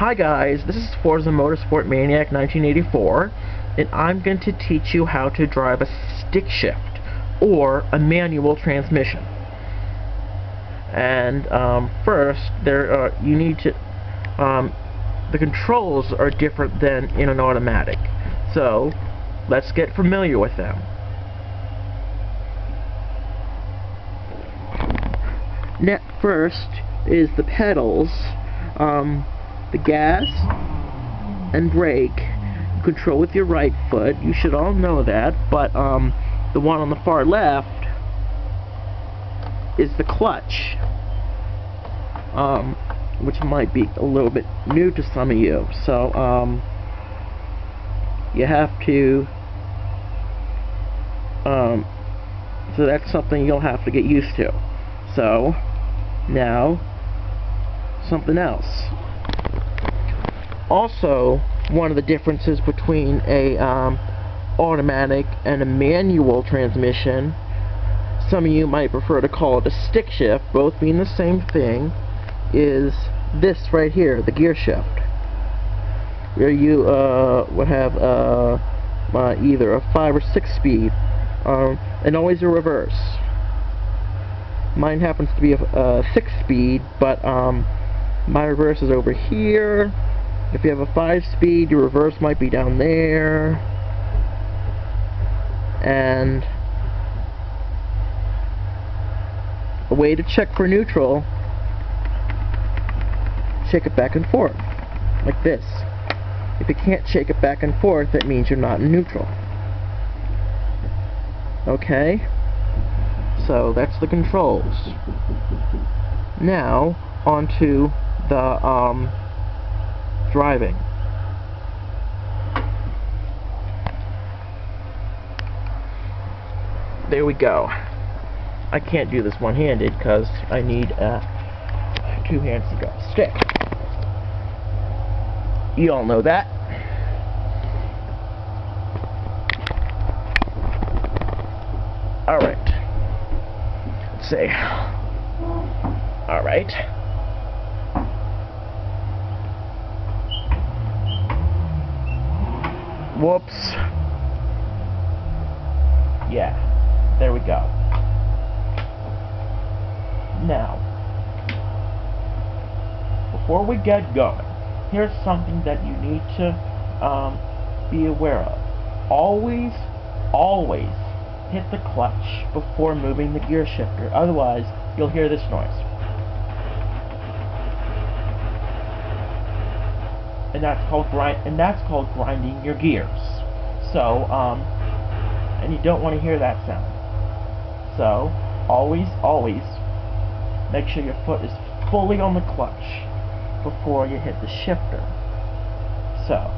Hi guys, this is Forza Motorsport Maniac 1984, and I'm going to teach you how to drive a stick shift, or a manual transmission. And first, you need to, the controls are different than in an automatic. So, let's get familiar with them. First is the pedals. The gas and brake you control with your right foot. You should all know that, but the one on the far left is the clutch, which might be a little bit new to some of you. So you have to so that's something you'll have to get used to. So now something else. Also, one of the differences between a automatic and a manual transmission, some of you might prefer to call it a stick shift, both mean the same thing, is this right here, the gear shift, where you would have either a 5 or 6 speed, and always a reverse. Mine happens to be a 6 speed, but my reverse is over here. If you have a 5 speed, your reverse might be down there. And a way to check for neutral, shake it back and forth, like this. If you can't shake it back and forth, that means you're not in neutral. Okay? So that's the controls. Now, onto the driving. There we go. I can't do this one-handed because I need 2 hands to go. Stick. You all know that. Alright. Let's see. Alright. Whoops. Yeah, there we go. Now, before we get going, here's something that you need to be aware of. Always hit the clutch before moving the gear shifter. Otherwise, you'll hear this noise. And that's called grinding your gears. So, and you don't want to hear that sound. So, always make sure your foot is fully on the clutch before you hit the shifter. So,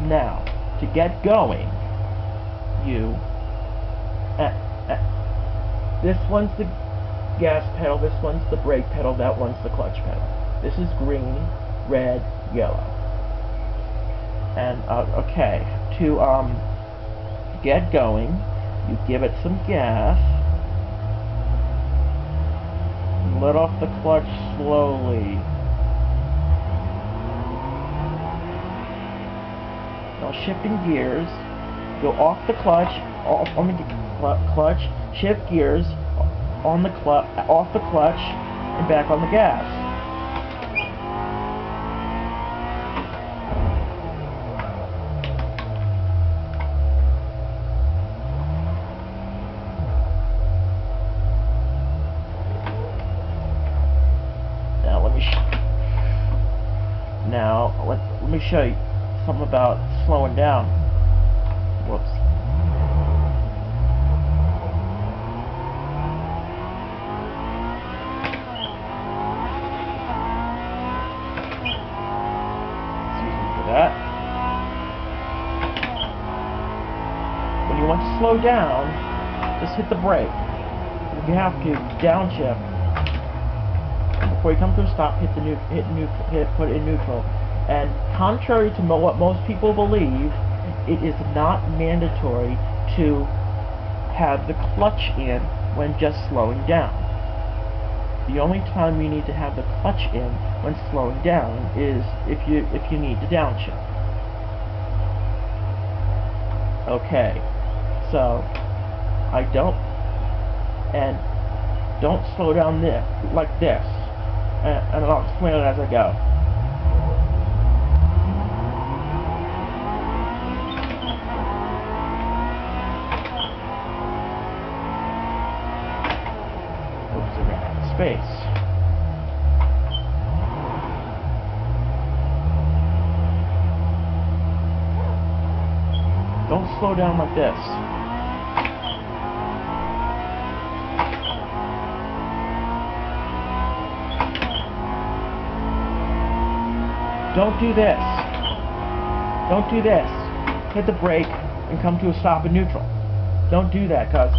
now, to get going, this one's the gas pedal, this one's the brake pedal, that one's the clutch pedal. This is green, red, yellow. And, okay, to, get going, you give it some gas, let off the clutch slowly. Now shifting gears, go off the clutch, on the clutch, shift gears, on the off the clutch, and back on the gas. Now, let me show you something about slowing down. Whoops. Excuse me for that. When you want to slow down, just hit the brake. If you have to, downshift. Before you come to a stop, put it in neutral. And contrary to what most people believe, it is not mandatory to have the clutch in when just slowing down. The only time you need to have the clutch in when slowing down is if you need to downshift. Okay, so don't slow down like this, and I'll explain it as I go. Oops, I ran out of space. Don't slow down like this. Don't do this. Don't do this. Hit the brake and come to a stop in neutral. Don't do that, because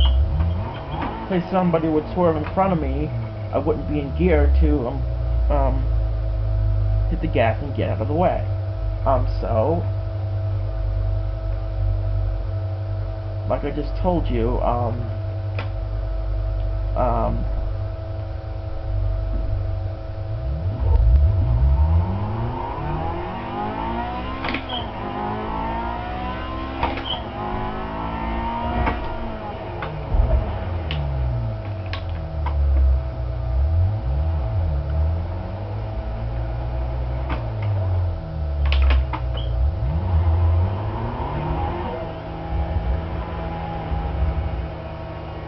if somebody would swerve in front of me, I wouldn't be in gear to hit the gas and get out of the way. So like I just told you,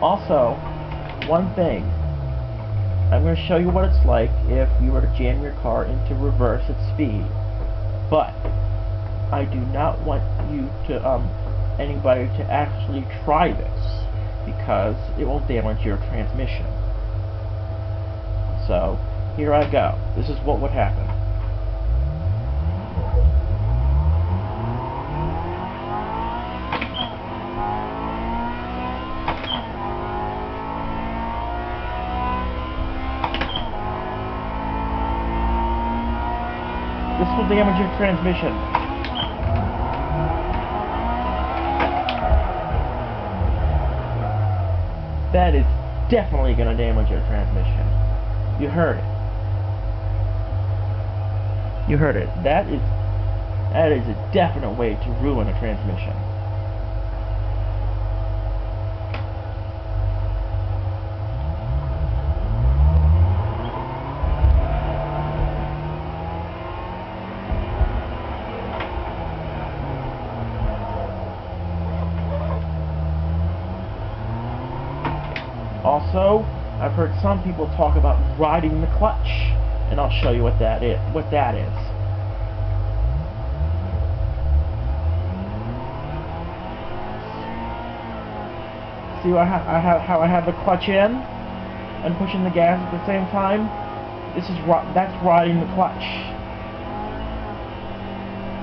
also, one thing, I'm going to show you what it's like if you were to jam your car into reverse at speed, but I do not want you to, anybody to actually try this, because it will damage your transmission. So, here I go. This is what would happen. This will damage your transmission. That is definitely going to damage your transmission. You heard it. You heard it. That is a definite way to ruin a transmission. Also, I've heard some people talk about riding the clutch, and I'll show you what that is. See how I have the clutch in and pushing the gas at the same time? That's riding the clutch.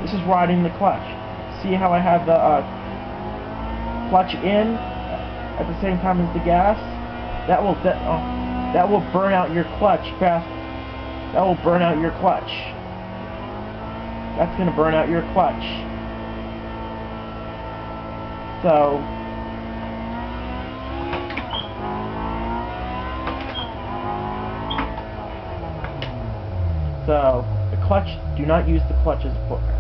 This is riding the clutch. See how I have the clutch in at the same time as the gas? That will burn out your clutch fast. That will burn out your clutch. That's gonna burn out your clutch. So the clutch, do not use the clutch as a footrest.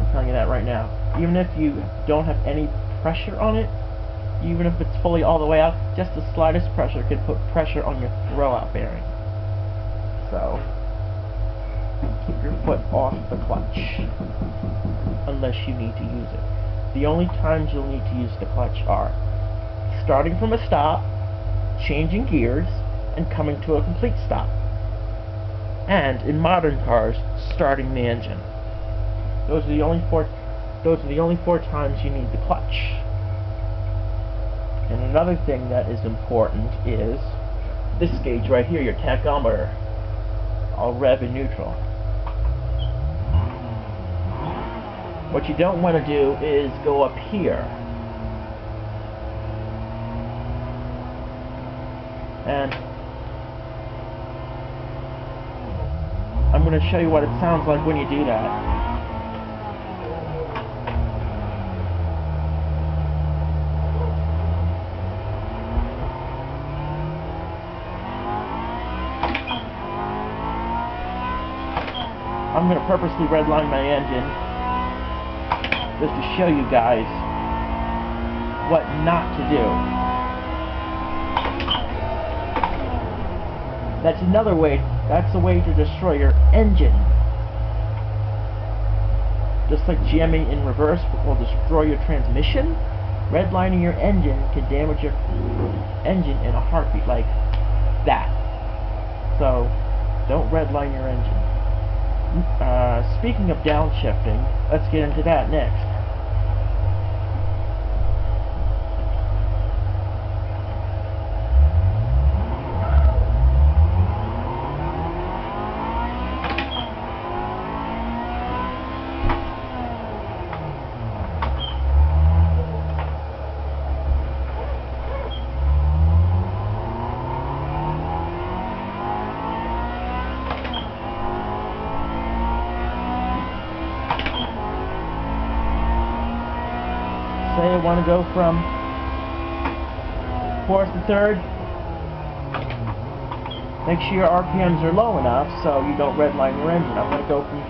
I'm telling you that right now. Even if you don't have any pressure on it, even if it's fully all the way out, just the slightest pressure could put pressure on your throwout bearing. So, keep your foot off the clutch, unless you need to use it. The only times you'll need to use the clutch are starting from a stop, changing gears, and coming to a complete stop. And, in modern cars, starting the engine. Those are the only four times you need the clutch. And another thing that is important is this gauge right here, your tachometer. I'll rev in neutral. What you don't want to do is go up here. And I'm going to show you what it sounds like when you do that. I'm going to purposely redline my engine just to show you guys what not to do. That's another way, that's a way to destroy your engine. Just like jamming in reverse will destroy your transmission, redlining your engine can damage your engine in a heartbeat, like that. So, don't redline your engine. Speaking of downshifting, let's get into that next. Say I want to go from 4th to 3rd. Make sure your RPMs are low enough so you don't redline your engine. I'm going to go from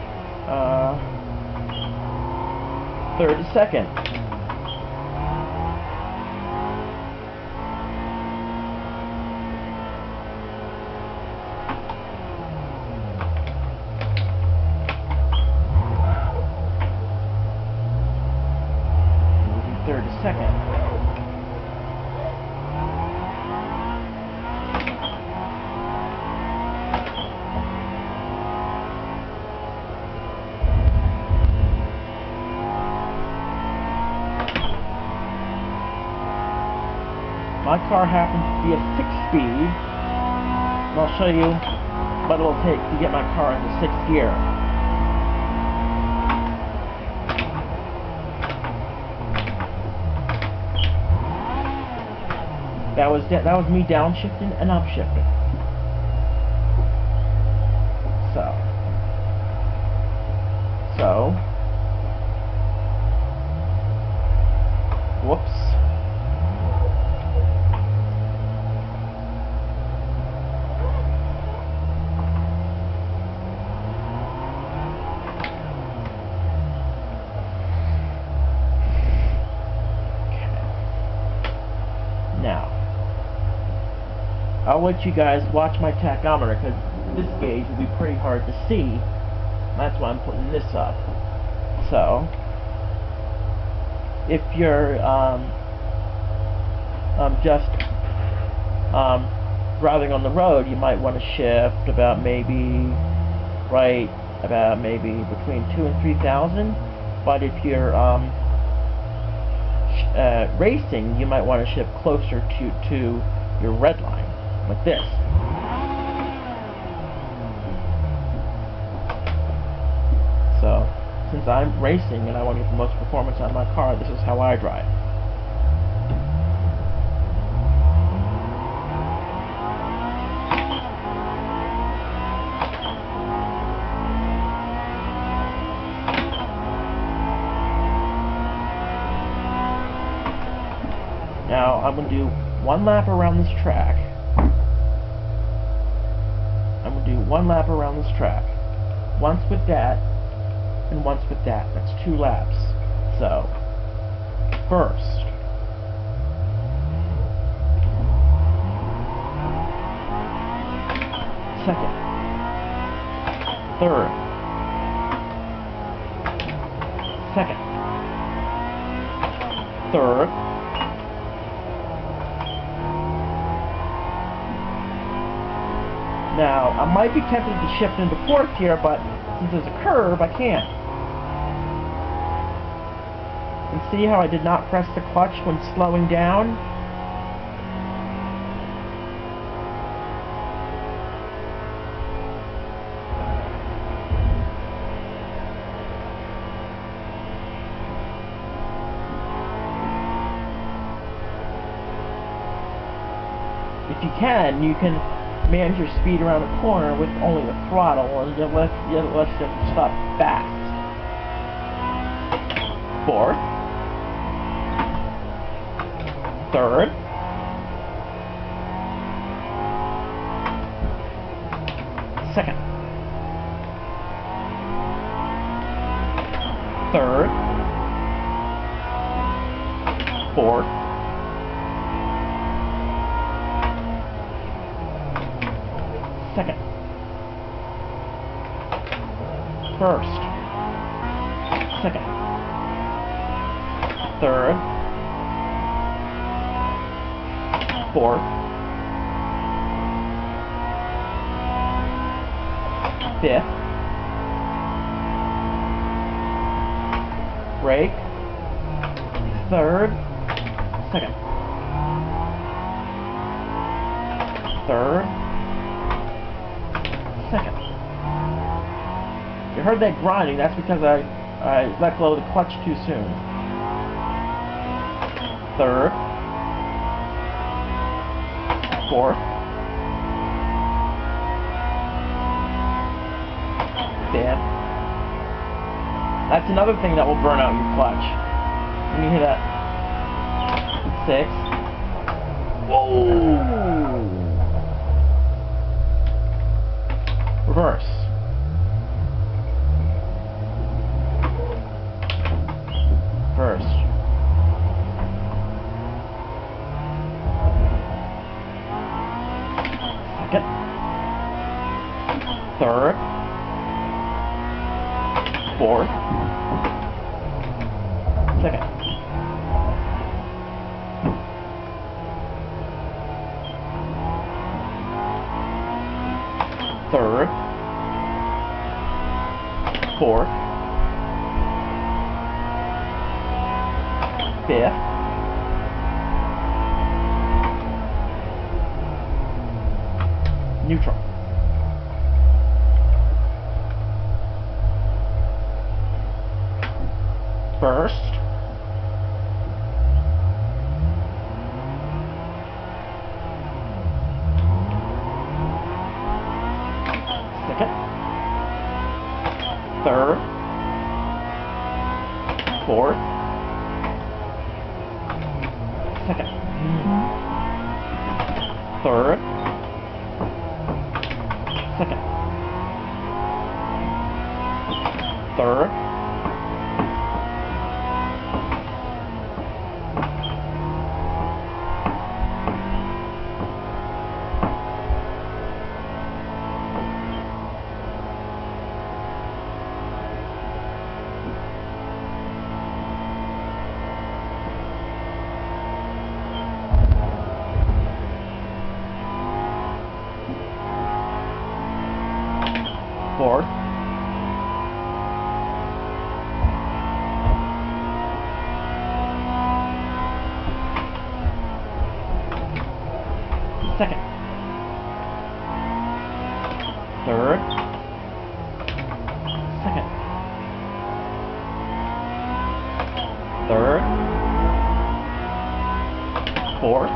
3rd to 2nd. Third to second. My car happens to be a 6-speed, and I'll show you what it'll take to get my car into 6th gear. That was me downshifting and upshifting. So, whoops. Now, I'll let you guys watch my tachometer because this gauge will be pretty hard to see. That's why I'm putting this up. So, if you're just driving on the road, you might want to shift about maybe between 2,000 and 3,000. But if you're racing, you might want to shift closer to your red line, like this. So, since I'm racing and I want to get the most performance out of my car, this is how I drive. Now, I'm going to do one lap around this track. Once with that, and once with that. That's 2 laps. So, first. Second. Third. Second. Third. Now, I might be tempted to shift into 4th gear, but since there's a curve, I can't. And see how I did not press the clutch when slowing down? If you can manage your speed around a corner with only the throttle, and let's just stop fast. 4th, 3rd, 2nd, third, fourth, second, first, second, third, fourth, fifth, break, third, second, third, second. You heard that grinding, that's because I let go of the clutch too soon. Third, fourth, fifth. That's another thing that will burn out your clutch. When you hear that. Sixth. Whoa! Reverse. First. Second. Third. Fourth. Second. Third. Fourth. Fifth. Neutral. First. Second. Third. Fourth. Second. Third. Second. Third. Fourth. Second. Third. Second. Third. Fourth.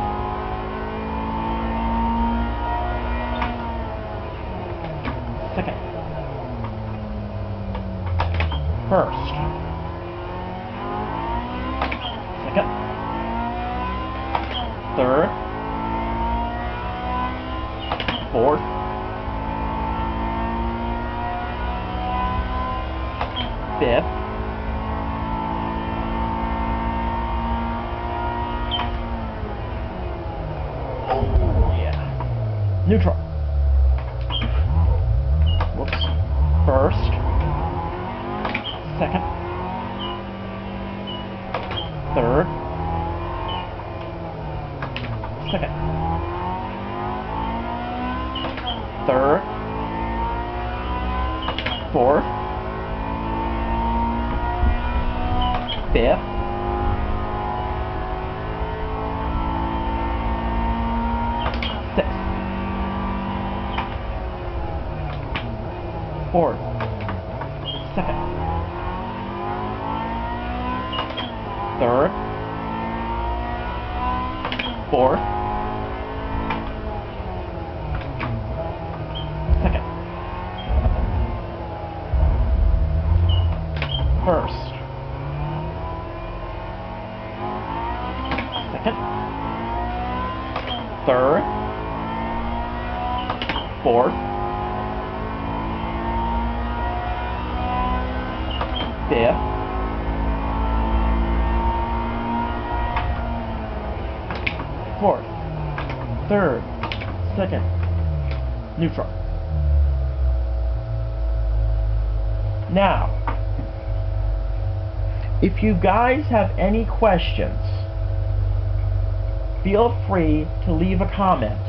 Second. First. Second. Third. Fourth. Fifth. Oh, yeah. Neutral. Whoops. First. Second. Third. Second. Third. Fourth. Fifth. Sixth. Fourth. Second. Third. Fourth. Second. First. Second. Third. Fourth. Fifth. fourth, third, second, neutral. Now, if you guys have any questions, feel free to leave a comment.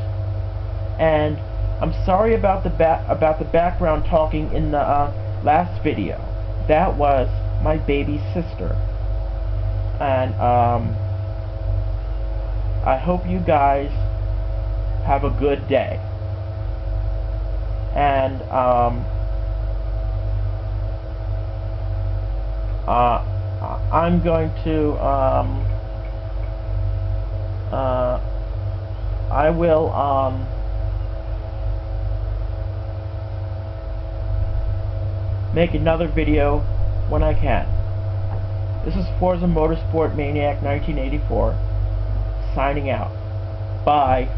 And I'm sorry about the background talking in the last video. That was my baby sister. And I hope you guys have a good day. And I'm going to I will make another video when I can. This is Forza Motorsport Maniac 1984 signing out. Bye.